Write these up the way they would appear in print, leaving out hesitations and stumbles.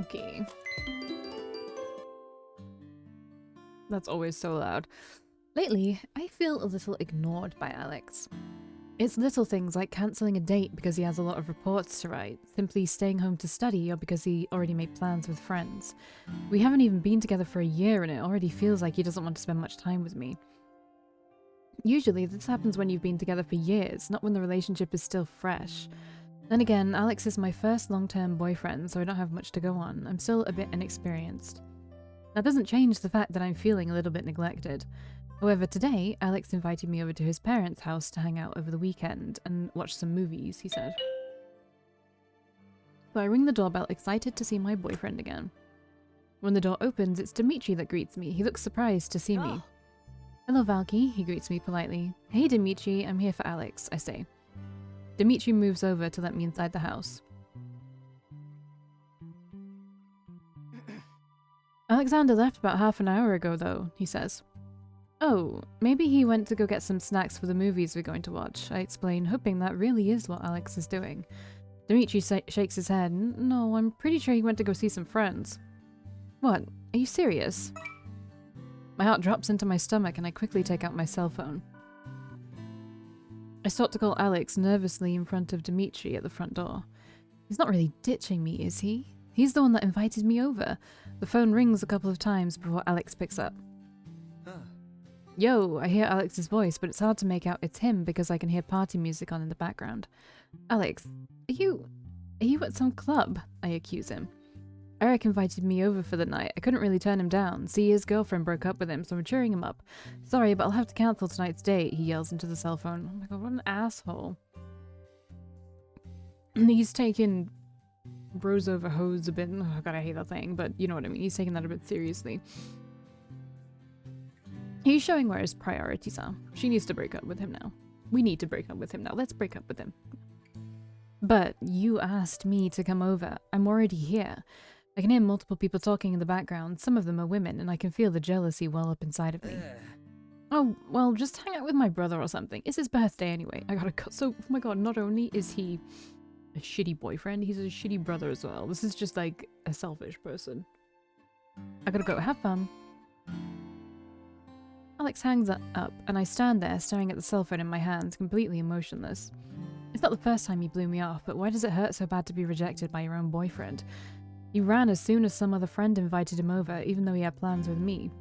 Okay. That's always so loud. Lately, I feel a little ignored by Alex. It's little things like cancelling a date because he has a lot of reports to write, simply staying home to study, or because he already made plans with friends. We haven't even been together for a year and it already feels like he doesn't want to spend much time with me. Usually, this happens when you've been together for years, not when the relationship is still fresh. Then again, Alex is my first long-term boyfriend, so I don't have much to go on. I'm still a bit inexperienced. That doesn't change the fact that I'm feeling a little bit neglected. However, today, Alex invited me over to his parents' house to hang out over the weekend and watch some movies, he said. So I ring the doorbell, excited to see my boyfriend again. When the door opens, it's Dimitri that greets me. He looks surprised to see me. Hello, Valkii, he greets me politely. Hey, Dimitri, I'm here for Alex, I say. Dimitri moves over to let me inside the house. Alexander left about half an hour ago, though, he says. Oh, maybe he went to go get some snacks for the movies we're going to watch, I explain, hoping that really is what Alex is doing. Dimitri shakes his head. No, I'm pretty sure he went to go see some friends. What? Are you serious? My heart drops into my stomach and I quickly take out my cell phone. I start to call Alex nervously in front of Dimitri at the front door. He's not really ditching me, is he? He's the one that invited me over. The phone rings a couple of times before Alex picks up. Yo, I hear Alex's voice, but it's hard to make out it's him because I can hear party music on in the background. Alex, are you at some club? I accuse him. Eric invited me over for the night. I couldn't really turn him down. See, his girlfriend broke up with him, so I'm cheering him up. Sorry, but I'll have to cancel tonight's date, he yells into the cell phone. Oh my god, what an asshole. He's taking bros over hoes a bit. Oh god, I hate that thing, but you know what I mean. He's taking that a bit seriously. He's showing where his priorities are. She needs to break up with him now. We need to break up with him now. Let's break up with him. But you asked me to come over. I'm already here. I can hear multiple people talking in the background. Some of them are women, and I can feel the jealousy well up inside of me. Oh, well, just hang out with my brother or something. It's his birthday anyway. I gotta cut. So, oh my god, not only is he a shitty boyfriend, he's a shitty brother as well. This is just like a selfish person. I gotta go. Have fun. Alex hangs up, and I stand there staring at the cell phone in my hands, completely emotionless. It's not the first time he blew me off, but why does it hurt so bad to be rejected by your own boyfriend? He ran as soon as some other friend invited him over, even though he had plans with me.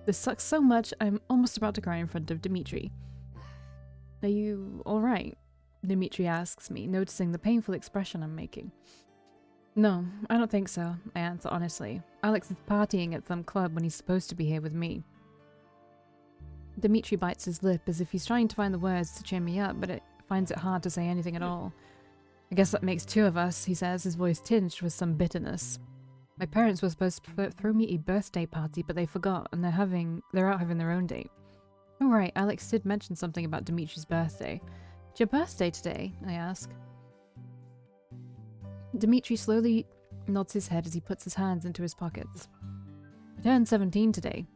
This sucks so much, I'm almost about to cry in front of Dimitri. Are you alright? Dimitri asks me, noticing the painful expression I'm making. No, I don't think so, I answer honestly. Alex is partying at some club when he's supposed to be here with me. Dimitri bites his lip as if he's trying to find the words to cheer me up, but it finds it hard to say anything at all. I guess that makes two of us, he says, his voice tinged with some bitterness. My parents were supposed to throw me a birthday party, but they forgot, and they're out having their own date. Oh right, Alex did mention something about Dimitri's birthday. It's your birthday today? I ask. Dimitri slowly nods his head as he puts his hands into his pockets. I turned 17 today.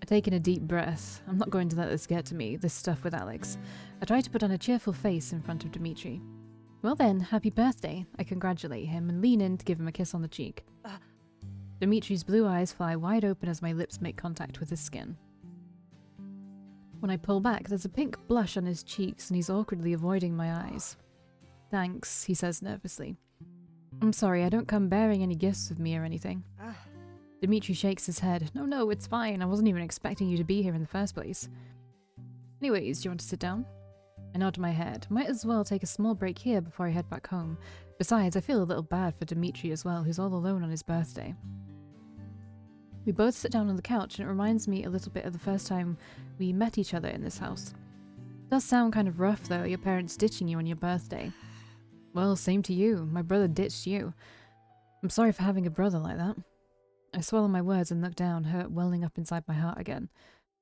I take in a deep breath. I'm not going to let this get to me, this stuff with Alex. I try to put on a cheerful face in front of Dimitri. Well then, happy birthday. I congratulate him and lean in to give him a kiss on the cheek. Dimitri's blue eyes fly wide open as my lips make contact with his skin. When I pull back, there's a pink blush on his cheeks and he's awkwardly avoiding my eyes. Thanks, he says nervously. I'm sorry, I don't come bearing any gifts with me or anything. Dimitri shakes his head. No, it's fine. I wasn't even expecting you to be here in the first place. Anyways, do you want to sit down? I nod my head. Might as well take a small break here before I head back home. Besides, I feel a little bad for Dimitri as well, who's all alone on his birthday. We both sit down on the couch, and it reminds me a little bit of the first time we met each other in this house. It does sound kind of rough, though, your parents ditching you on your birthday. Well, same to you. My brother ditched you. I'm sorry for having a brother like that. I swallow my words and look down, hurt welling up inside my heart again.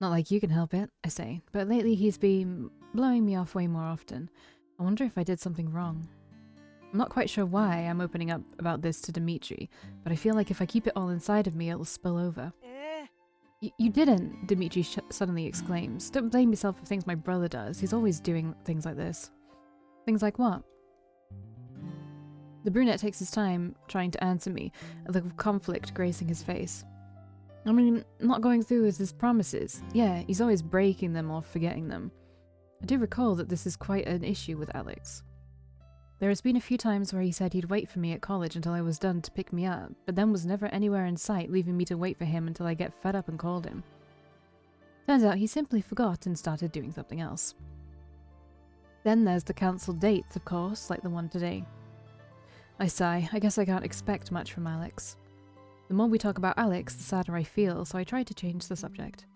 Not like you can help it, I say, but lately he's been blowing me off way more often. I wonder if I did something wrong. I'm not quite sure why I'm opening up about this to Dimitri, but I feel like if I keep it all inside of me, it'll spill over. You didn't, Dimitri suddenly exclaims. Don't blame yourself for things my brother does. He's always doing things like this. Things like what? The brunette takes his time trying to answer me, a look of conflict gracing his face. I mean, not going through with his promises. Yeah, he's always breaking them or forgetting them. I do recall that this is quite an issue with Alex. There has been a few times where he said he'd wait for me at college until I was done to pick me up, but then was never anywhere in sight, leaving me to wait for him until I get fed up and called him. Turns out he simply forgot and started doing something else. Then there's the cancelled dates, of course, like the one today. I sigh. I guess I can't expect much from Alex. The more we talk about Alex, the sadder I feel, so I try to change the subject.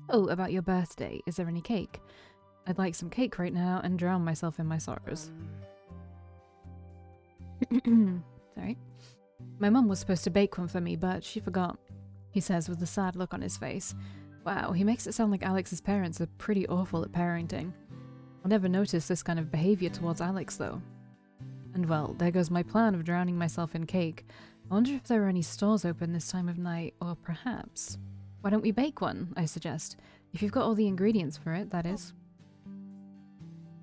Oh, about your birthday, is there any cake? I'd like some cake right now and drown myself in my sorrows. Sorry. My mum was supposed to bake one for me, but she forgot, he says with a sad look on his face. Wow, he makes it sound like Alex's parents are pretty awful at parenting. I never noticed this kind of behaviour towards Alex, though. And well, there goes my plan of drowning myself in cake. I wonder if there are any stores open this time of night, or perhaps... Why don't we bake one, I suggest. If you've got all the ingredients for it, that is.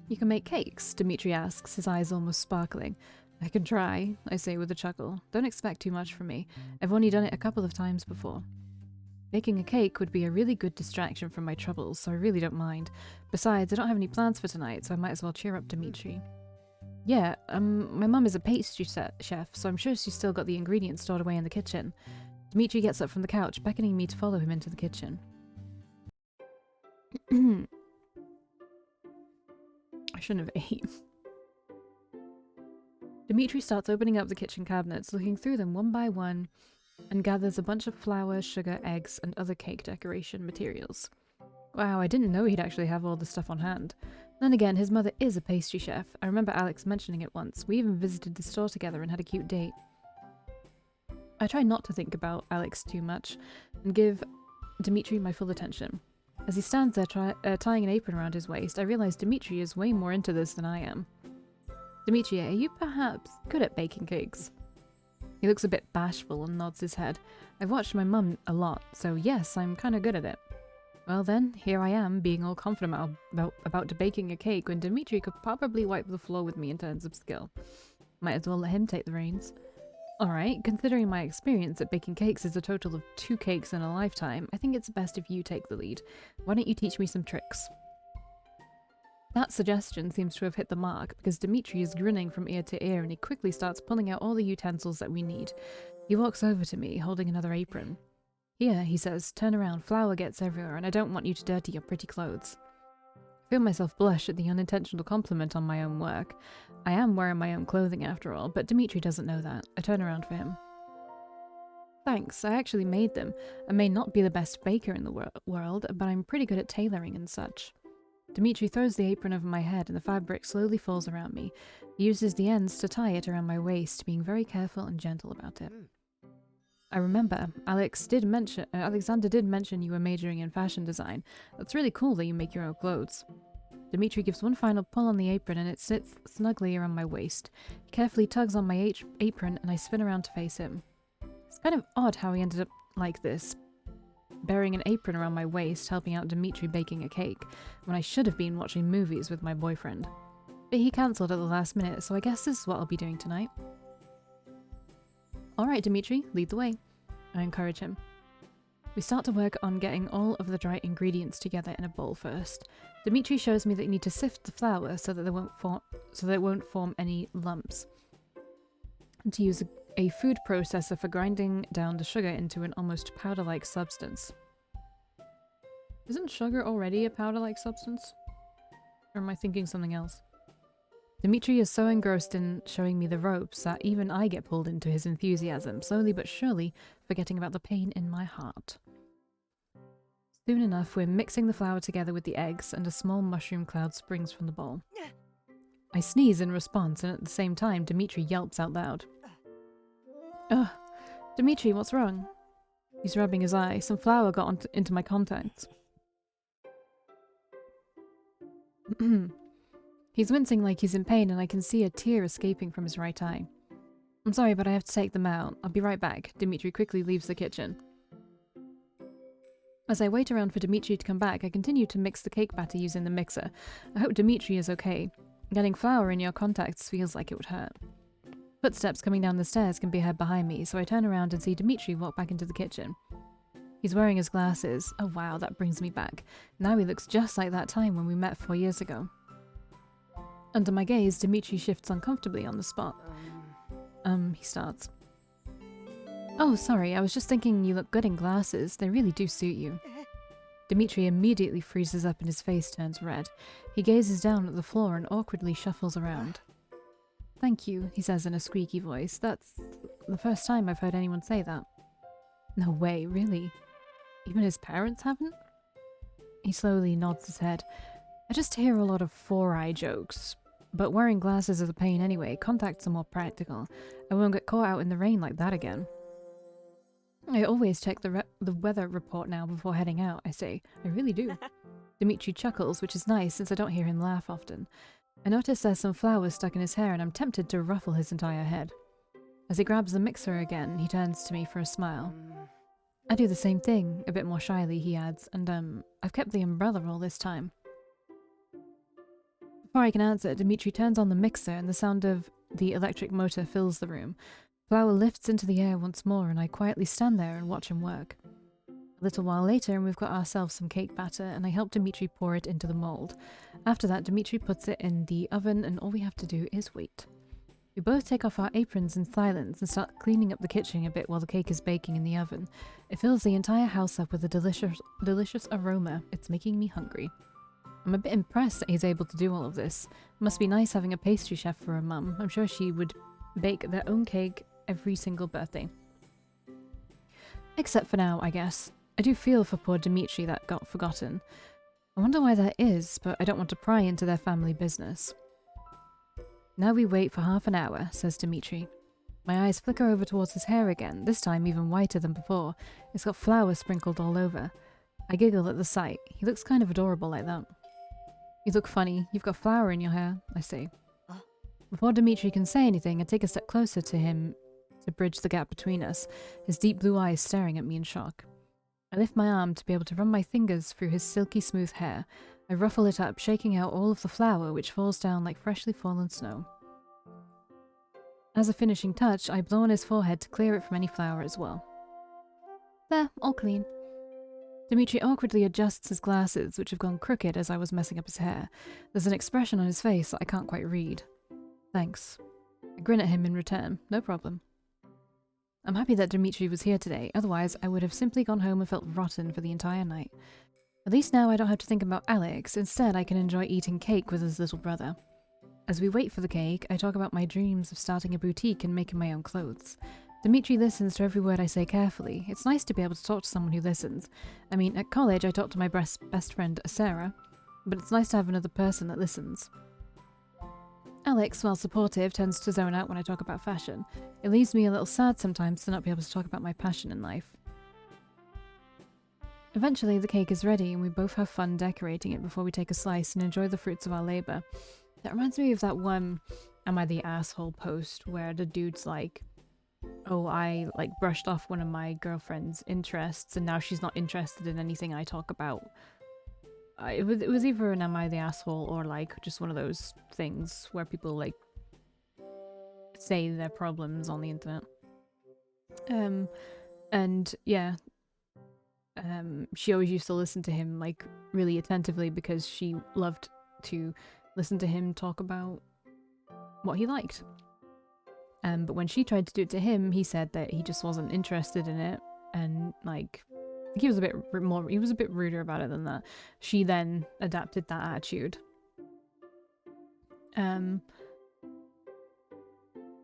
You can make cakes, Dimitri asks, his eyes almost sparkling. I can try, I say with a chuckle. Don't expect too much from me. I've only done it a couple of times before. Baking a cake would be a really good distraction from my troubles, so I really don't mind. Besides, I don't have any plans for tonight, so I might as well cheer up Dimitri. Yeah, my mum is a pastry chef, so I'm sure she's still got the ingredients stored away in the kitchen. Dimitri gets up from the couch, beckoning me to follow him into the kitchen. I shouldn't have ate. Dimitri starts opening up the kitchen cabinets, looking through them one by one, and gathers a bunch of flour, sugar, eggs, and other cake decoration materials. Wow, I didn't know he'd actually have all the stuff on hand. Then again, his mother is a pastry chef. I remember Alex mentioning it once. We even visited the store together and had a cute date. I try not to think about Alex too much and give Dimitri my full attention. As he stands there tying an apron around his waist, I realize Dimitri is way more into this than I am. Dimitri, are you perhaps good at baking cakes? He looks a bit bashful and nods his head. I've watched my mum a lot, so yes, I'm kinda good at it. Well then, here I am, being all confident about baking a cake when Dimitri could probably wipe the floor with me in terms of skill. Might as well let him take the reins. Alright, considering my experience at baking cakes is a total of 2 cakes in a lifetime, I think it's best if you take the lead. Why don't you teach me some tricks? That suggestion seems to have hit the mark, because Dimitri is grinning from ear to ear and he quickly starts pulling out all the utensils that we need. He walks over to me, holding another apron. Here, he says, turn around, flour gets everywhere and I don't want you to dirty your pretty clothes. I feel myself blush at the unintentional compliment on my own work. I am wearing my own clothing after all, but Dimitri doesn't know that. I turn around for him. Thanks, I actually made them. I may not be the best baker in the world, but I'm pretty good at tailoring and such. Dimitri throws the apron over my head and the fabric slowly falls around me. He uses the ends to tie it around my waist, being very careful and gentle about it. I remember, Alexander did mention you were majoring in fashion design. That's really cool that you make your own clothes. Dimitri gives one final pull on the apron and it sits snugly around my waist. He carefully tugs on my apron and I spin around to face him. It's kind of odd how he ended up like this, bearing an apron around my waist, helping out Dimitri baking a cake, when I should have been watching movies with my boyfriend. But he cancelled at the last minute, so I guess this is what I'll be doing tonight. Alright Dimitri, lead the way. I encourage him. We start to work on getting all of the dry ingredients together in a bowl first. Dimitri shows me that you need to sift the flour so that it won't form any lumps. And to use a food processor for grinding down the sugar into an almost powder-like substance. Isn't sugar already a powder-like substance? Or am I thinking something else? Dimitri is so engrossed in showing me the ropes that even I get pulled into his enthusiasm, slowly but surely forgetting about the pain in my heart. Soon enough, we're mixing the flour together with the eggs and a small mushroom cloud springs from the bowl. I sneeze in response and at the same time Dimitri yelps out loud. Ugh, Dimitri, what's wrong? He's rubbing his eye. Some flour got into my contacts. He's wincing like he's in pain and I can see a tear escaping from his right eye. I'm sorry, but I have to take them out. I'll be right back. Dimitri quickly leaves the kitchen. As I wait around for Dimitri to come back, I continue to mix the cake batter using the mixer. I hope Dimitri is okay. Getting flour in your contacts feels like it would hurt. Footsteps coming down the stairs can be heard behind me, so I turn around and see Dimitri walk back into the kitchen. He's wearing his glasses. Oh wow, that brings me back. Now he looks just like that time when we met 4 years ago. Under my gaze, Dimitri shifts uncomfortably on the spot. He starts. Oh, sorry, I was just thinking you look good in glasses. They really do suit you. Dimitri immediately freezes up and his face turns red. He gazes down at the floor and awkwardly shuffles around. Thank you, he says in a squeaky voice. That's the first time I've heard anyone say that. No way, really? Even his parents haven't? He slowly nods his head. I just hear a lot of 4-eye jokes. But wearing glasses is a pain anyway. Contacts are more practical. I won't get caught out in the rain like that again. I always check the weather report now before heading out, I say. I really do. Dimitri chuckles, which is nice since I don't hear him laugh often. I notice there's some flowers stuck in his hair and I'm tempted to ruffle his entire head. As he grabs the mixer again, he turns to me for a smile. I do the same thing, a bit more shyly, he adds, and I've kept the umbrella all this time. Before I can answer, Dimitri turns on the mixer and the sound of the electric motor fills the room. Flour lifts into the air once more and I quietly stand there and watch him work. A little while later and we've got ourselves some cake batter and I help Dimitri pour it into the mould. After that, Dimitri puts it in the oven and all we have to do is wait. We both take off our aprons in silence and start cleaning up the kitchen a bit while the cake is baking in the oven. It fills the entire house up with a delicious aroma. It's making me hungry. I'm a bit impressed that he's able to do all of this. It must be nice having a pastry chef for a mum. I'm sure she would bake their own cake every single birthday. Except for now, I guess. I do feel for poor Dimitri that got forgotten. I wonder why that is, but I don't want to pry into their family business. Now we wait for half an hour, says Dimitri. My eyes flicker over towards his hair again, this time even whiter than before. It's got flour sprinkled all over. I giggle at the sight. He looks kind of adorable like that. You look funny. You've got flour in your hair, I say. Before Dimitri can say anything, I take a step closer to him to bridge the gap between us, his deep blue eyes staring at me in shock. I lift my arm to be able to run my fingers through his silky smooth hair. I ruffle it up, shaking out all of the flour, which falls down like freshly fallen snow. As a finishing touch, I blow on his forehead to clear it from any flour as well. There, all clean. Dimitri awkwardly adjusts his glasses, which have gone crooked as I was messing up his hair. There's an expression on his face that I can't quite read. Thanks. I grin at him in return. No problem. I'm happy that Dimitri was here today, otherwise I would have simply gone home and felt rotten for the entire night. At least now I don't have to think about Alex, instead I can enjoy eating cake with his little brother. As we wait for the cake, I talk about my dreams of starting a boutique and making my own clothes. Dimitri listens to every word I say carefully. It's nice to be able to talk to someone who listens. I mean, at college I talked to my best friend, Sarah, but it's nice to have another person that listens. Alex, while supportive, tends to zone out when I talk about fashion. It leaves me a little sad sometimes to not be able to talk about my passion in life. Eventually, the cake is ready and we both have fun decorating it before we take a slice and enjoy the fruits of our labour. That reminds me of that one Am I the Asshole post where the dude's like, oh, I brushed off one of my girlfriend's interests and now she's not interested in anything I talk about. It was either an Am I the Asshole or just one of those things where people say their problems on the internet. And yeah, she always used to listen to him really attentively because she loved to listen to him talk about what he liked. But when she tried to do it to him, he said that he just wasn't interested in it, and he was a bit ruder about it than that. She then adapted that attitude.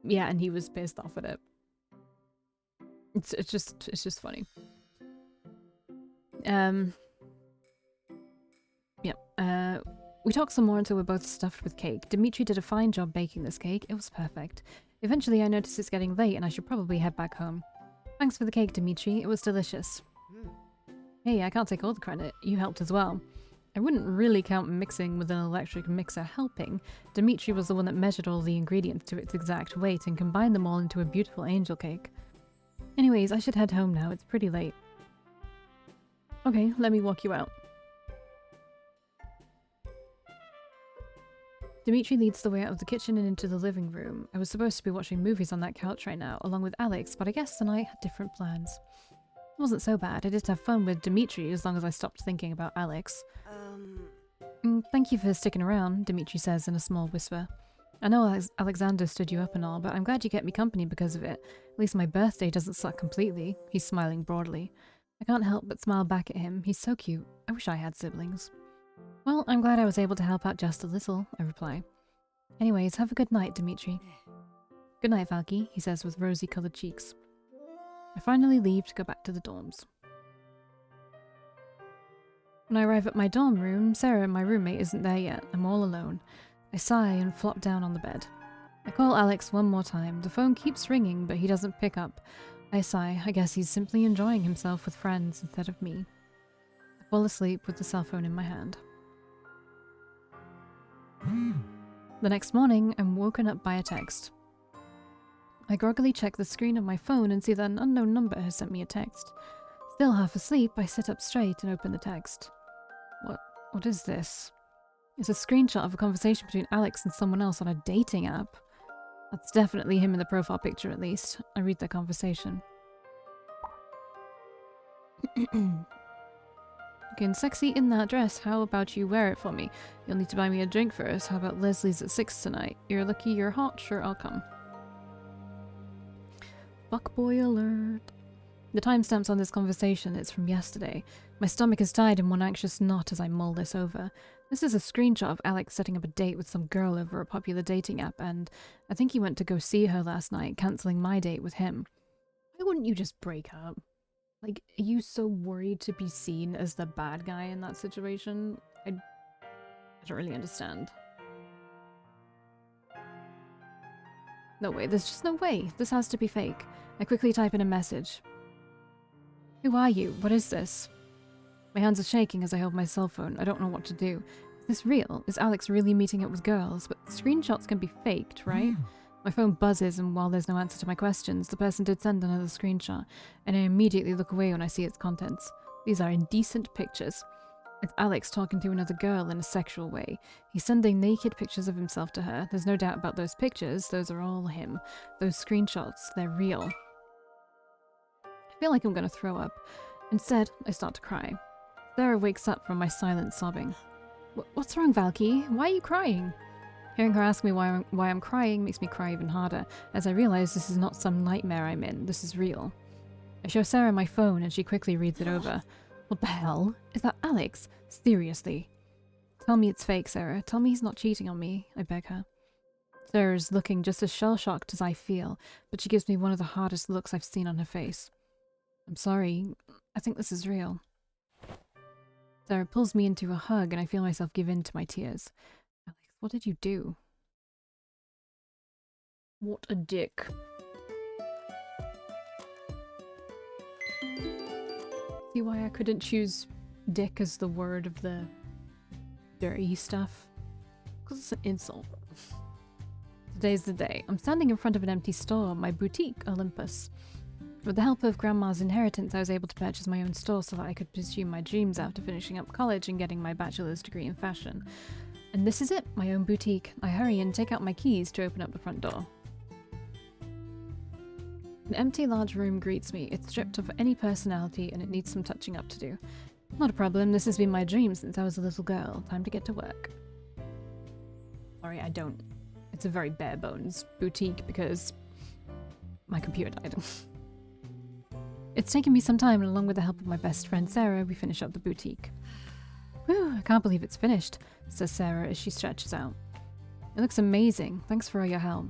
Yeah, and he was pissed off at it. It's just funny. We talked some more until we're both stuffed with cake. Dimitri did a fine job baking this cake. It was perfect. Eventually I noticed it's getting late and I should probably head back home. Thanks for the cake, Dimitri. It was delicious. Hey, I can't take all the credit. You helped as well. I wouldn't really count mixing with an electric mixer helping. Dimitri was the one that measured all the ingredients to its exact weight and combined them all into a beautiful angel cake. Anyways, I should head home now. It's pretty late. Okay, let me walk you out. Dimitri leads the way out of the kitchen and into the living room. I was supposed to be watching movies on that couch right now, along with Alex, but I guess the night had different plans. It wasn't so bad. I did have fun with Dimitri as long as I stopped thinking about Alex. Thank you for sticking around, Dimitri says in a small whisper. I know Alexander stood you up and all, but I'm glad you kept me company because of it. At least my birthday doesn't suck completely. He's smiling broadly. I can't help but smile back at him. He's so cute. I wish I had siblings. Well, I'm glad I was able to help out just a little, I reply. Anyways, have a good night, Dimitri. Good night, Valkii, he says with rosy-coloured cheeks. I finally leave to go back to the dorms. When I arrive at my dorm room, Sarah, my roommate, isn't there yet. I'm all alone. I sigh and flop down on the bed. I call Alex one more time. The phone keeps ringing, but he doesn't pick up. I sigh. I guess he's simply enjoying himself with friends instead of me. I fall asleep with the cell phone in my hand. The next morning, I'm woken up by a text. I groggily check the screen of my phone and see that an unknown number has sent me a text. Still half asleep, I sit up straight and open the text. What is this? It's a screenshot of a conversation between Alex and someone else on a dating app. That's definitely him in the profile picture, at least. I read their conversation. Looking sexy in that dress. How about you wear it for me? You'll need to buy me a drink first. How about Leslie's at 6 tonight? You're lucky you're hot. Sure, I'll come. Fuckboy alert. The timestamps on this conversation, it's from yesterday. My stomach is tied in one anxious knot as I mull this over. This is a screenshot of Alex setting up a date with some girl over a popular dating app, and I think he went to go see her last night, cancelling my date with him. Why wouldn't you just break up? Like, are you so worried to be seen as the bad guy in that situation? I don't really understand. No way, there's just no way. This has to be fake. I quickly type in a message. Who are you? What is this? My hands are shaking as I hold my cell phone. I don't know what to do. Is this real? Is Alex really meeting up with girls? But screenshots can be faked, right? My phone buzzes, and while there's no answer to my questions, the person did send another screenshot, and I immediately look away when I see its contents. These are indecent pictures. It's Alex talking to another girl in a sexual way. He's sending naked pictures of himself to her. There's no doubt about those pictures. Those are all him. Those screenshots, they're real. I feel like I'm going to throw up. Instead, I start to cry. Sarah wakes up from my silent sobbing. What's wrong, Valkii? Why are you crying? Hearing her ask me why I'm crying makes me cry even harder, as I realize this is not some nightmare I'm in. This is real. I show Sarah my phone, and she quickly reads it over. What the hell? Is that Alex? Seriously? Tell me it's fake, Sarah. Tell me he's not cheating on me, I beg her. Sarah's looking just as shell-shocked as I feel, but she gives me one of the hardest looks I've seen on her face. I'm sorry. I think this is real. Sarah pulls me into a hug, and I feel myself give in to my tears. Alex, what did you do? What a dick. See why I couldn't choose dick as the word of the dirty stuff? Because it's an insult. Today's the day. I'm standing in front of an empty store, my boutique, Olympus. With the help of Grandma's inheritance, I was able to purchase my own store so that I could pursue my dreams after finishing up college and getting my bachelor's degree in fashion. And this is it, my own boutique. I hurry and take out my keys to open up the front door. An empty large room greets me. It's stripped of any personality and it needs some touching up to do. Not a problem, this has been my dream since I was a little girl. Time to get to work. Sorry, I don't. It's a very bare bones boutique because my computer died. It's taken me some time, and along with the help of my best friend Sarah, we finish up the boutique. Whew, I can't believe it's finished, says Sarah as she stretches out. It looks amazing. Thanks for all your help.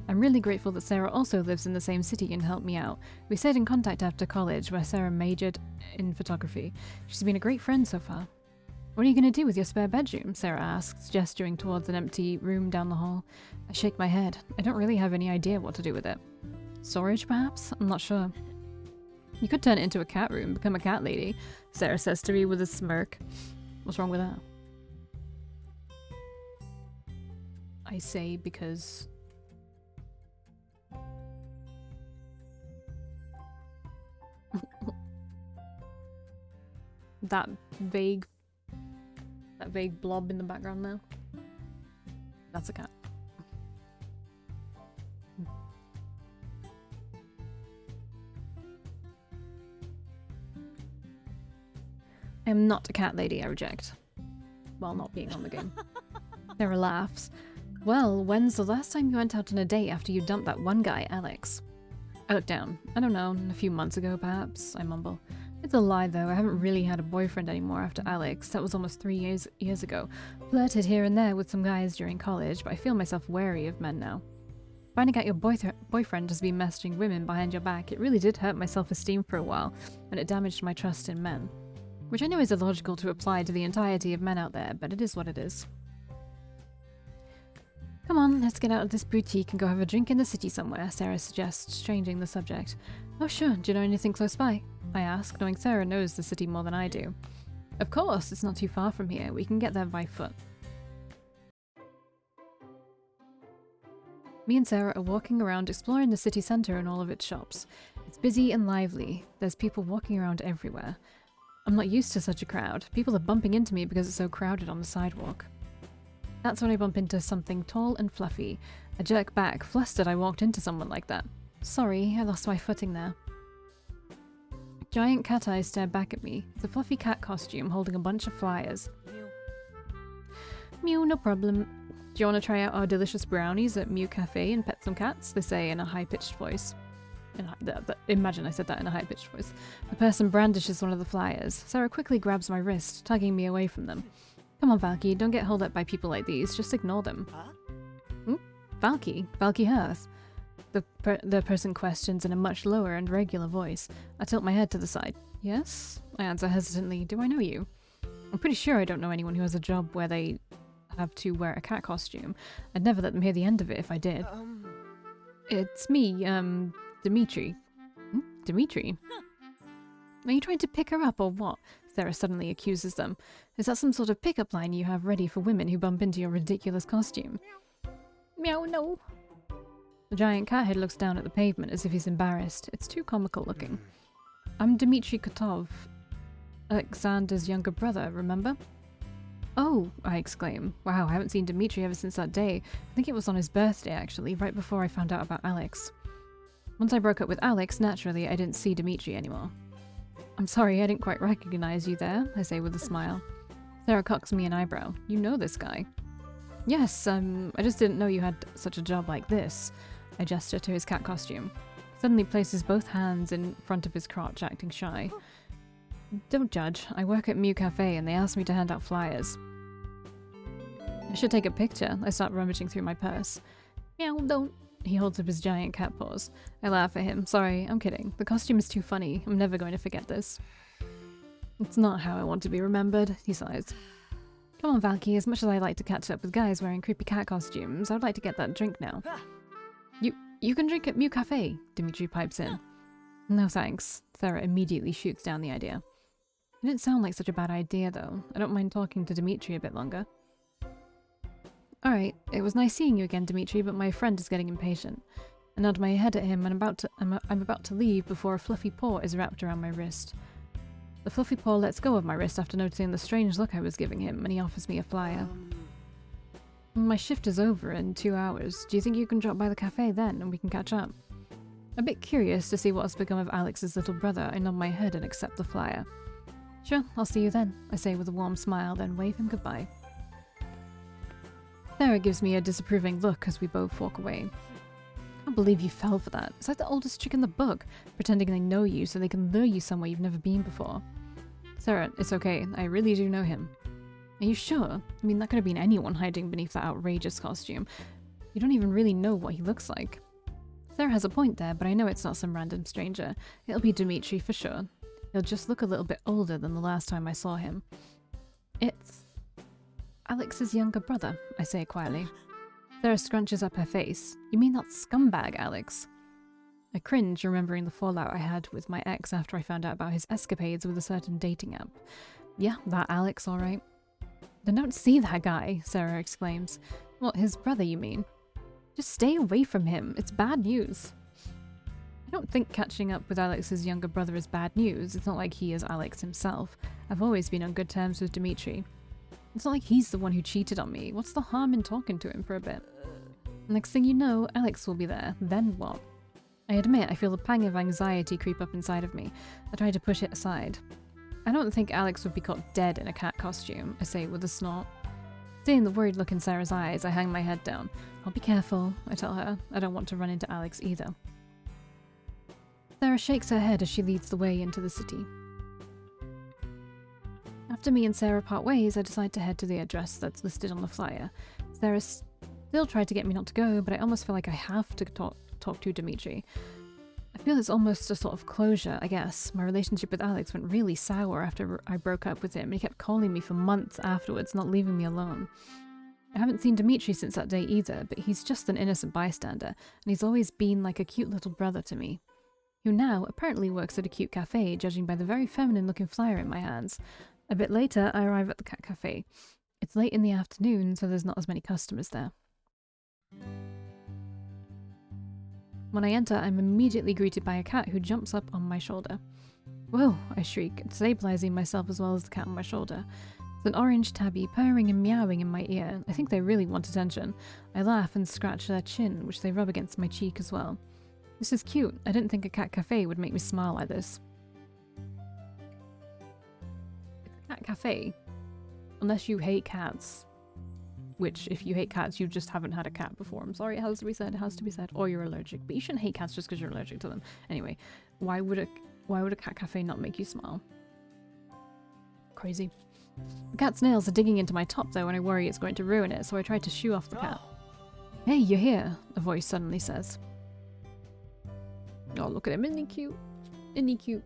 I'm really grateful that Sarah also lives in the same city and helped me out. We stayed in contact after college, where Sarah majored in photography. She's been a great friend so far. What are you going to do with your spare bedroom? Sarah asks, gesturing towards an empty room down the hall. I shake my head. I don't really have any idea what to do with it. Storage, perhaps? I'm not sure. You could turn it into a cat room, become a cat lady, Sarah says to me with a smirk. What's wrong with that? I say because... that vague blob in the background now. That's a cat. I am not a cat lady, I reject. While not being on the game. Sarah laughs. Well, when's the last time you went out on a date after you dumped that one guy, Alex? I look down. I don't know, a few months ago perhaps, I mumble. It's a lie though, I haven't really had a boyfriend anymore after Alex. That was almost 3 years ago. Flirted here and there with some guys during college, but I feel myself wary of men now. Finding out your boyfriend has been messaging women behind your back, it really did hurt my self-esteem for a while, and it damaged my trust in men. Which I know is illogical to apply to the entirety of men out there, but it is what it is. Come on, let's get out of this boutique and go have a drink in the city somewhere, Sarah suggests, changing the subject. Oh sure, do you know anything close by? I ask, knowing Sarah knows the city more than I do. Of course, it's not too far from here, we can get there by foot. Me and Sarah are walking around exploring the city centre and all of its shops. It's busy and lively, there's people walking around everywhere. I'm not used to such a crowd. People are bumping into me because it's so crowded on the sidewalk. That's when I bump into something tall and fluffy. I jerk back, flustered I walked into someone like that. Sorry, I lost my footing there. Giant cat eyes stare back at me. It's a fluffy cat costume holding a bunch of flyers. Mew, no problem. Do you want to try out our delicious brownies at Mew Cafe and pet some cats? They say in a high-pitched voice. Imagine I said that in a high-pitched voice. The person brandishes one of the flyers. Sarah quickly grabs my wrist, tugging me away from them. Come on, Valkii, don't get held up by people like these. Just ignore them. Valkii? Valkii Hearth? The person questions in a much lower and regular voice. I tilt my head to the side. Yes? I answer hesitantly. Do I know you? I'm pretty sure I don't know anyone who has a job where they have to wear a cat costume. I'd never let them hear the end of it if I did. It's me, Dimitri. Dimitri? Are you trying to pick her up or what? Sarah suddenly accuses them. Is that some sort of pickup line you have ready for women who bump into your ridiculous costume? Meow, no. The giant cat head looks down at the pavement as if he's embarrassed. It's too comical looking. I'm Dmitri Kotov, Alexander's younger brother, remember? Oh, I exclaim. Wow, I haven't seen Dmitri ever since that day. I think it was on his birthday, actually, right before I found out about Alex. Once I broke up with Alex, naturally, I didn't see Dmitri anymore. I'm sorry, I didn't quite recognize you there, I say with a smile. Sarah cocks me an eyebrow. You know this guy. Yes, I just didn't know you had such a job like this. I gesture to his cat costume. Suddenly places both hands in front of his crotch, acting shy. Don't judge. I work at Mew Cafe and they asked me to hand out flyers. I should take a picture. I start rummaging through my purse. Meow, don't. He holds up his giant cat paws. I laugh at him. Sorry, I'm kidding. The costume is too funny. I'm never going to forget this. It's not how I want to be remembered, he sighs. Come on, Valkii, as much as I like to catch up with guys wearing creepy cat costumes, I would like to get that drink now. You can drink at Mew Cafe, Dimitri pipes in. No thanks. Sarah immediately shoots down the idea. It didn't sound like such a bad idea, though. I don't mind talking to Dimitri a bit longer. Alright, it was nice seeing you again, Dimitri, but my friend is getting impatient. I nod my head at him and I'm about to leave before a fluffy paw is wrapped around my wrist. The fluffy paw lets go of my wrist after noticing the strange look I was giving him, and he offers me a flyer. My shift is over in 2 hours. Do you think you can drop by the cafe then and we can catch up? A bit curious to see what has become of Alex's little brother, I nod my head and accept the flyer. Sure, I'll see you then, I say with a warm smile, then wave him goodbye. Sarah gives me a disapproving look as we both walk away. I can't believe you fell for that. It's like the oldest trick in the book, pretending they know you so they can lure you somewhere you've never been before. Sarah, it's okay. I really do know him. Are you sure? I mean, that could have been anyone hiding beneath that outrageous costume. You don't even really know what he looks like. Sarah has a point there, but I know it's not some random stranger. It'll be Dimitri for sure. He'll just look a little bit older than the last time I saw him. It's Alex's younger brother, I say quietly. Sarah scrunches up her face. You mean that scumbag, Alex? I cringe, remembering the fallout I had with my ex after I found out about his escapades with a certain dating app. Yeah, that Alex, alright. Then don't see that guy, Sarah exclaims. What, his brother, you mean? Just stay away from him. It's bad news. I don't think catching up with Alex's younger brother is bad news. It's not like he is Alex himself. I've always been on good terms with Dimitri. It's not like he's the one who cheated on me. What's the harm in talking to him for a bit? Next thing you know, Alex will be there. Then what? I admit I feel a pang of anxiety creep up inside of me. I try to push it aside. I don't think Alex would be caught dead in a cat costume, I say with a snort. Seeing the worried look in Sarah's eyes, I hang my head down. I'll be careful, I tell her. I don't want to run into Alex either. Sarah shakes her head as she leads the way into the city. After me and Sarah part ways, I decide to head to the address that's listed on the flyer. Sarah still tried to get me not to go, but I almost feel like I have to talk to Dimitri. I feel it's almost a sort of closure, I guess. My relationship with Alex went really sour after I broke up with him, and he kept calling me for months afterwards, not leaving me alone. I haven't seen Dimitri since that day either, but he's just an innocent bystander, and he's always been like a cute little brother to me, who now apparently works at a cute cafe, judging by the very feminine-looking flyer in my hands. A bit later, I arrive at the cat cafe. It's late in the afternoon, so there's not as many customers there. When I enter, I'm immediately greeted by a cat who jumps up on my shoulder. Whoa, I shriek, stabilizing myself as well as the cat on my shoulder. It's an orange tabby purring and meowing in my ear. I think they really want attention. I laugh and scratch their chin, which they rub against my cheek as well. This is cute. I didn't think a cat cafe would make me smile like this. It's a cat cafe. Unless you hate cats. Which, if you hate cats, you just haven't had a cat before. I'm sorry, it has to be said, it has to be said. Or you're allergic. But you shouldn't hate cats just because you're allergic to them. Anyway, why would a cat cafe not make you smile? Crazy. The cat's nails are digging into my top though, and I worry it's going to ruin it, so I try to shoo off the cat. Hey, you're here, a voice suddenly says. Oh, look at him, isn't he cute? Isn't he cute?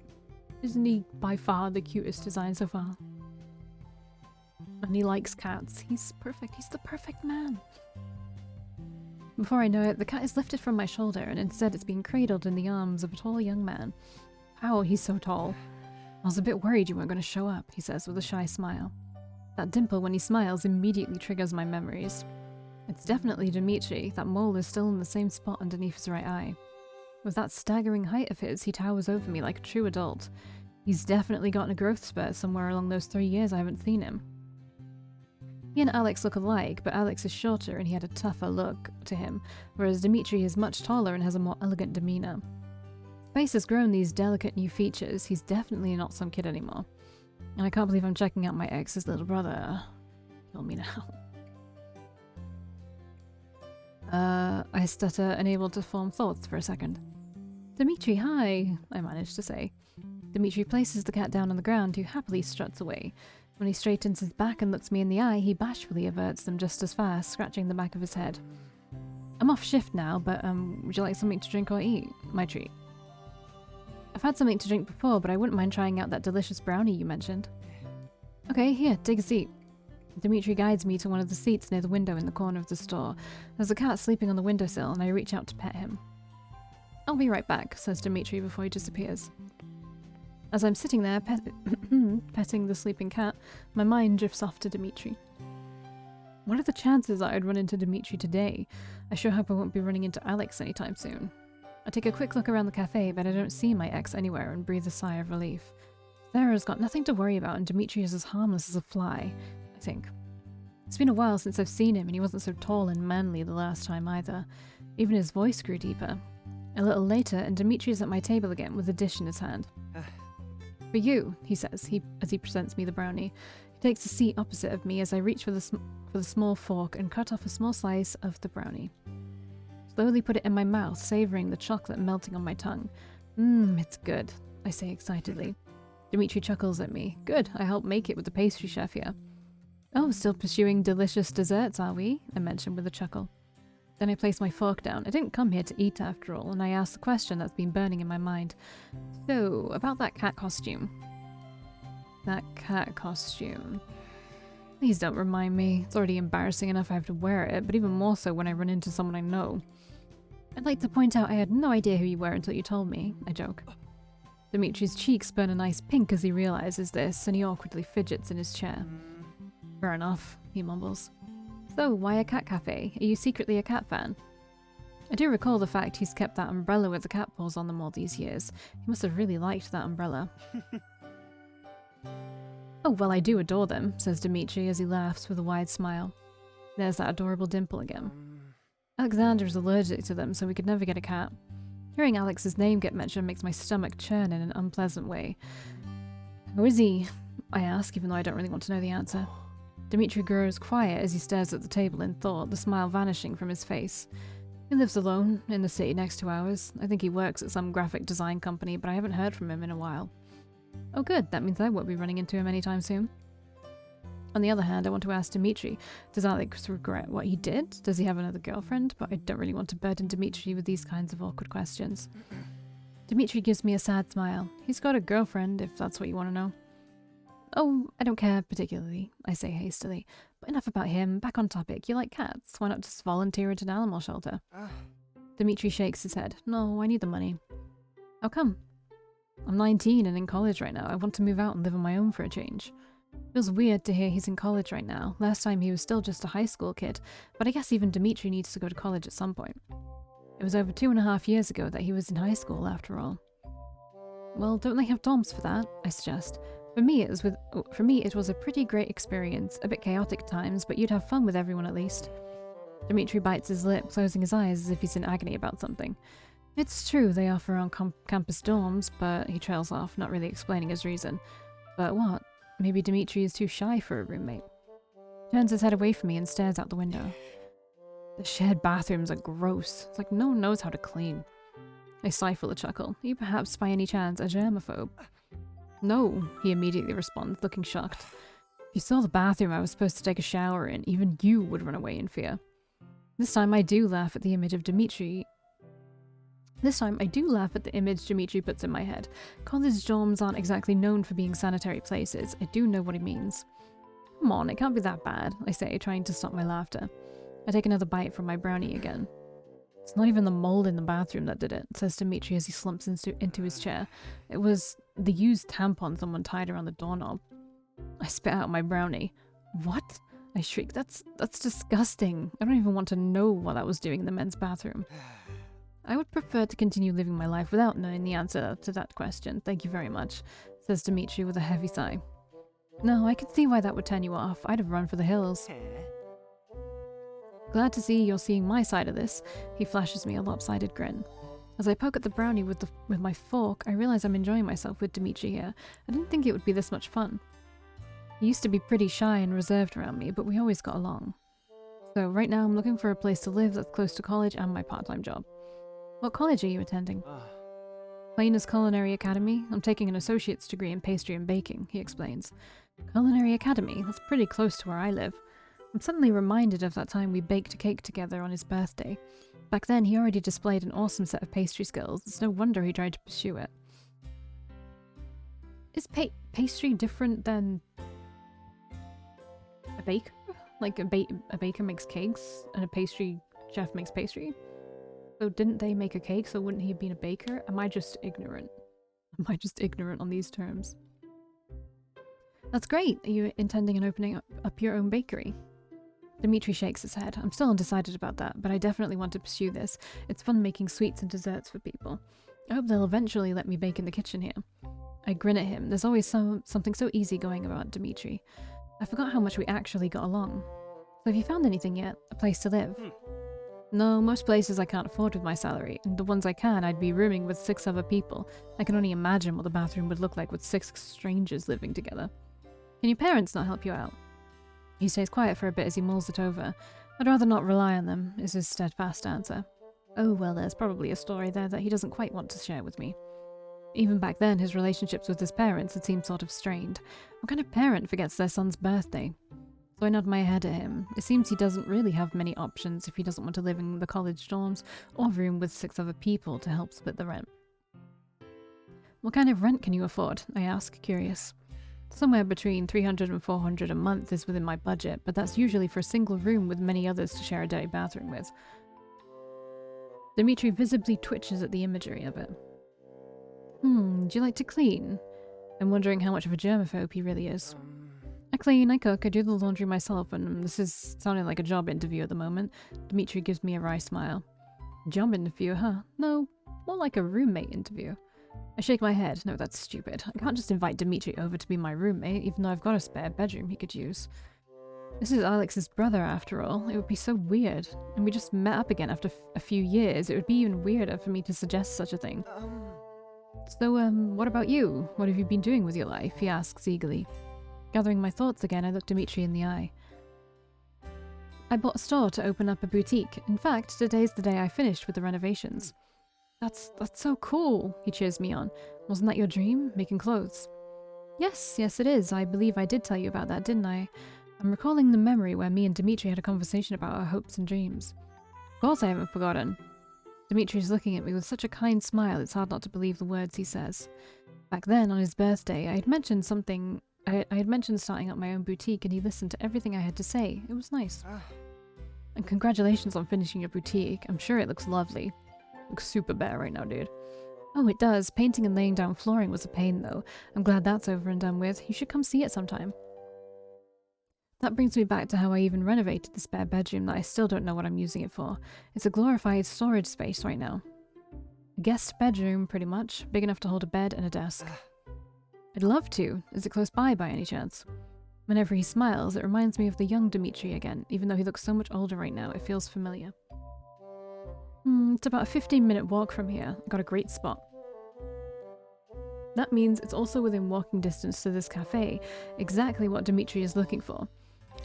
Isn't he by far the cutest design so far? And he likes cats. He's perfect. He's the perfect man. Before I know it, the cat is lifted from my shoulder, and instead it's being cradled in the arms of a tall young man. Wow, he's so tall. I was a bit worried you weren't going to show up, he says with a shy smile. That dimple when he smiles immediately triggers my memories. It's definitely Dimitri. That mole is still in the same spot underneath his right eye. With that staggering height of his, he towers over me like a true adult. He's definitely gotten a growth spurt somewhere along those 3 years I haven't seen him. He and Alex look alike, but Alex is shorter and he had a tougher look to him, whereas Dimitri is much taller and has a more elegant demeanour. His face has grown these delicate new features. He's definitely not some kid anymore. And I can't believe I'm checking out my ex's little brother. Kill me now. I stutter, unable to form thoughts for a second. Dimitri, hi, I manage to say. Dimitri places the cat down on the ground, who happily struts away. When he straightens his back and looks me in the eye, he bashfully averts them just as fast, scratching the back of his head. I'm off shift now, but would you like something to drink or eat? My treat. I've had something to drink before, but I wouldn't mind trying out that delicious brownie you mentioned. Okay, here, take a seat. Dimitri guides me to one of the seats near the window in the corner of the store. There's a cat sleeping on the windowsill, and I reach out to pet him. I'll be right back, says Dimitri before he disappears. As I'm sitting there petting the sleeping cat, my mind drifts off to Dimitri. What are the chances that I'd run into Dimitri today? I sure hope I won't be running into Alex anytime soon. I take a quick look around the cafe, but I don't see my ex anywhere and breathe a sigh of relief. Sarah's got nothing to worry about and Dimitri is as harmless as a fly, I think. It's been a while since I've seen him and he wasn't so tall and manly the last time either. Even his voice grew deeper. A little later, and Dimitri's at my table again with a dish in his hand. For you, he says, as he presents me the brownie. He takes a seat opposite of me as I reach for the small fork and cut off a small slice of the brownie. Slowly put it in my mouth, savouring the chocolate melting on my tongue. It's good, I say excitedly. Dimitri chuckles at me. Good, I helped make it with the pastry chef here. Oh, still pursuing delicious desserts, are we? I mention with a chuckle. Then I place my fork down. I didn't come here to eat after all, and I ask the question that's been burning in my mind. So, about that cat costume. That cat costume. Please don't remind me. It's already embarrassing enough I have to wear it, but even more so when I run into someone I know. I'd like to point out I had no idea who you were until you told me, I joke. Dimitri's cheeks burn a nice pink as he realizes this, and he awkwardly fidgets in his chair. Fair enough, he mumbles. So, why a cat cafe? Are you secretly a cat fan? I do recall the fact he's kept that umbrella with the cat paws on them all these years. He must have really liked that umbrella. Oh, well, I do adore them, says Dimitri as he laughs with a wide smile. There's that adorable dimple again. Alexander is allergic to them, so we could never get a cat. Hearing Alex's name get mentioned makes my stomach churn in an unpleasant way. Who is he? I ask, even though I don't really want to know the answer. Dimitri grows quiet as he stares at the table in thought, the smile vanishing from his face. He lives alone, in the city next to ours. I think he works at some graphic design company, but I haven't heard from him in a while. Oh good, that means I won't be running into him anytime soon. On the other hand, I want to ask Dimitri, does Alex regret what he did? Does he have another girlfriend? But I don't really want to burden Dimitri with these kinds of awkward questions. Dimitri gives me a sad smile. He's got a girlfriend, if that's what you want to know. Oh, I don't care particularly, I say hastily. But enough about him, back on topic. You like cats, why not just volunteer at an animal shelter? Dimitri shakes his head. No, I need the money. How come? I'm 19 and in college right now. I want to move out and live on my own for a change. Feels weird to hear he's in college right now. Last time he was still just a high school kid, but I guess even Dimitri needs to go to college at some point. It was over 2.5 years ago that he was in high school after all. Well, don't they have dorms for that? I suggest. For me, it was a pretty great experience, a bit chaotic at times, but you'd have fun with everyone at least. Dimitri bites his lip, closing his eyes as if he's in agony about something. It's true they offer on-campus dorms, but he trails off, not really explaining his reason. But what? Maybe Dimitri is too shy for a roommate. Turns his head away from me and stares out the window. The shared bathrooms are gross. It's like no one knows how to clean. I stifle a chuckle. Are you perhaps by any chance a germaphobe? No, he immediately responds, looking shocked. If you saw the bathroom I was supposed to take a shower in, even you would run away in fear. This time I do laugh at the image Dimitri puts in my head. College dorms aren't exactly known for being sanitary places. I do know what he means. Come on, it can't be that bad, I say, trying to stop my laughter. I take another bite from my brownie again. It's not even the mold in the bathroom that did it, says Dimitri as he slumps into his chair. It was the used tampon someone tied around the doorknob. I spit out my brownie. What? I shriek. That's disgusting. I don't even want to know what I was doing in the men's bathroom. I would prefer to continue living my life without knowing the answer to that question. Thank you very much, says Dimitri with a heavy sigh. No, I can see why that would turn you off. I'd have run for the hills. Glad to see you're seeing my side of this. He flashes me a lopsided grin. As I poke at the brownie with my fork, I realize I'm enjoying myself with Dimitri here. I didn't think it would be this much fun. He used to be pretty shy and reserved around me, but we always got along. So right now I'm looking for a place to live that's close to college and my part-time job. What college are you attending? Plainers Culinary Academy. I'm taking an associate's degree in pastry and baking, he explains. Culinary Academy? That's pretty close to where I live. I'm suddenly reminded of that time we baked a cake together on his birthday. Back then, he already displayed an awesome set of pastry skills. It's no wonder he tried to pursue it. Is pastry different than a baker? Like a baker makes cakes and a pastry chef makes pastry? So didn't they make a cake, so wouldn't he have been a baker? Am I just ignorant? Am I just ignorant on these terms? That's great. Are you intending on opening up your own bakery? Dimitri shakes his head. I'm still undecided about that, but I definitely want to pursue this. It's fun making sweets and desserts for people. I hope they'll eventually let me bake in the kitchen here. I grin at him. There's always something so easygoing about Dimitri. I forgot how much we actually got along. So have you found anything yet? A place to live? No, most places I can't afford with my salary, and the ones I can, I'd be rooming with 6 other people. I can only imagine what the bathroom would look like with 6 strangers living together. Can your parents not help you out? He stays quiet for a bit as he mulls it over. I'd rather not rely on them, is his steadfast answer. Oh, well, there's probably a story there that he doesn't quite want to share with me. Even back then, his relationships with his parents had seemed sort of strained. What kind of parent forgets their son's birthday? So I nod my head at him. It seems he doesn't really have many options if he doesn't want to live in the college dorms or room with 6 other people to help split the rent. What kind of rent can you afford? I ask, curious. Somewhere between $300 and $400 a month is within my budget, but that's usually for a single room with many others to share a dirty bathroom with. Dimitri visibly twitches at the imagery of it. Do you like to clean? I'm wondering how much of a germaphobe he really is. I clean, I cook, I do the laundry myself, and this is sounding like a job interview at the moment. Dimitri gives me a wry smile. Job interview, huh? No, more like a roommate interview. I shake my head. No, that's stupid. I can't just invite Dimitri over to be my roommate, even though I've got a spare bedroom he could use. This is Alex's brother, after all. It would be so weird. And we just met up again after a few years. It would be even weirder for me to suggest such a thing. So, what about you? What have you been doing with your life? He asks eagerly. Gathering my thoughts again, I look Dimitri in the eye. I bought a store to open up a boutique. In fact, today's the day I finished with the renovations. That's so cool, he cheers me on. Wasn't that your dream? Making clothes? Yes, it is. I believe I did tell you about that, didn't I? I'm recalling the memory where me and Dimitri had a conversation about our hopes and dreams. Of course I haven't forgotten. Dimitri's looking at me with such a kind smile it's hard not to believe the words he says. Back then, on his birthday, I had mentioned something. I had mentioned starting up my own boutique and he listened to everything I had to say. It was nice. And congratulations on finishing your boutique. I'm sure it looks lovely. Looks super bare right now, dude. Oh, it does. Painting and laying down flooring was a pain, though. I'm glad that's over and done with. You should come see it sometime. That brings me back to how I even renovated the spare bedroom that I still don't know what I'm using it for. It's a glorified storage space right now. A guest bedroom, pretty much. Big enough to hold a bed and a desk. I'd love to. Is it close by any chance? Whenever he smiles, it reminds me of the young Dimitri again. Even though he looks so much older right now, it feels familiar. It's about a 15-minute walk from here. I got a great spot. That means it's also within walking distance to this cafe, exactly what Dimitri is looking for.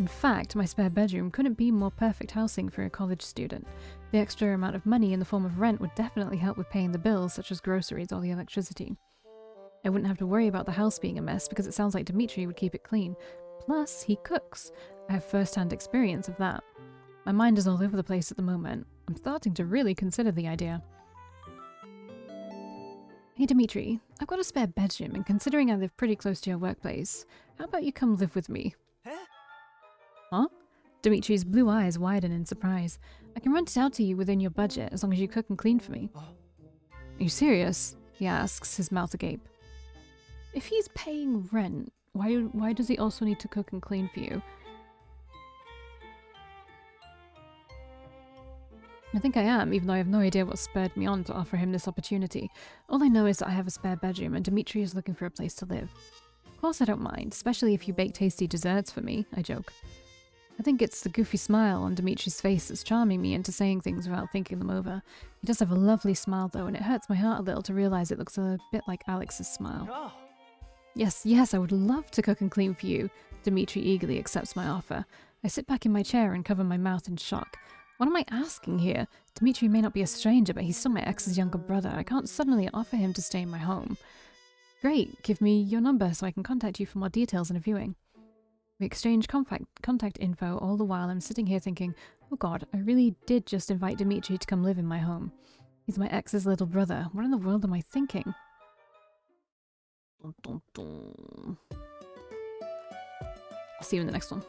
In fact, my spare bedroom couldn't be more perfect housing for a college student. The extra amount of money in the form of rent would definitely help with paying the bills such as groceries or the electricity. I wouldn't have to worry about the house being a mess because it sounds like Dimitri would keep it clean. Plus, he cooks. I have first-hand experience of that. My mind is all over the place at the moment. I'm starting to really consider the idea. Hey Dimitri, I've got a spare bedroom and considering I live pretty close to your workplace, how about you come live with me? Huh? Dimitri's blue eyes widen in surprise. I can rent it out to you within your budget as long as you cook and clean for me. Are you serious? He asks, his mouth agape. If he's paying rent, why does he also need to cook and clean for you? I think I am, even though I have no idea what spurred me on to offer him this opportunity. All I know is that I have a spare bedroom and Dimitri is looking for a place to live. Of course I don't mind, especially if you bake tasty desserts for me, I joke. I think it's the goofy smile on Dimitri's face that's charming me into saying things without thinking them over. He does have a lovely smile though, and it hurts my heart a little to realize it looks a bit like Alex's smile. Oh. Yes, I would love to cook and clean for you. Dimitri eagerly accepts my offer. I sit back in my chair and cover my mouth in shock. What am I asking here? Dimitri may not be a stranger, but he's still my ex's younger brother. I can't suddenly offer him to stay in my home. Great, give me your number so I can contact you for more details and a viewing. We exchange contact info all the while I'm sitting here thinking, oh god, I really did just invite Dimitri to come live in my home. He's my ex's little brother. What in the world am I thinking? Dun, dun, dun. I'll see you in the next one.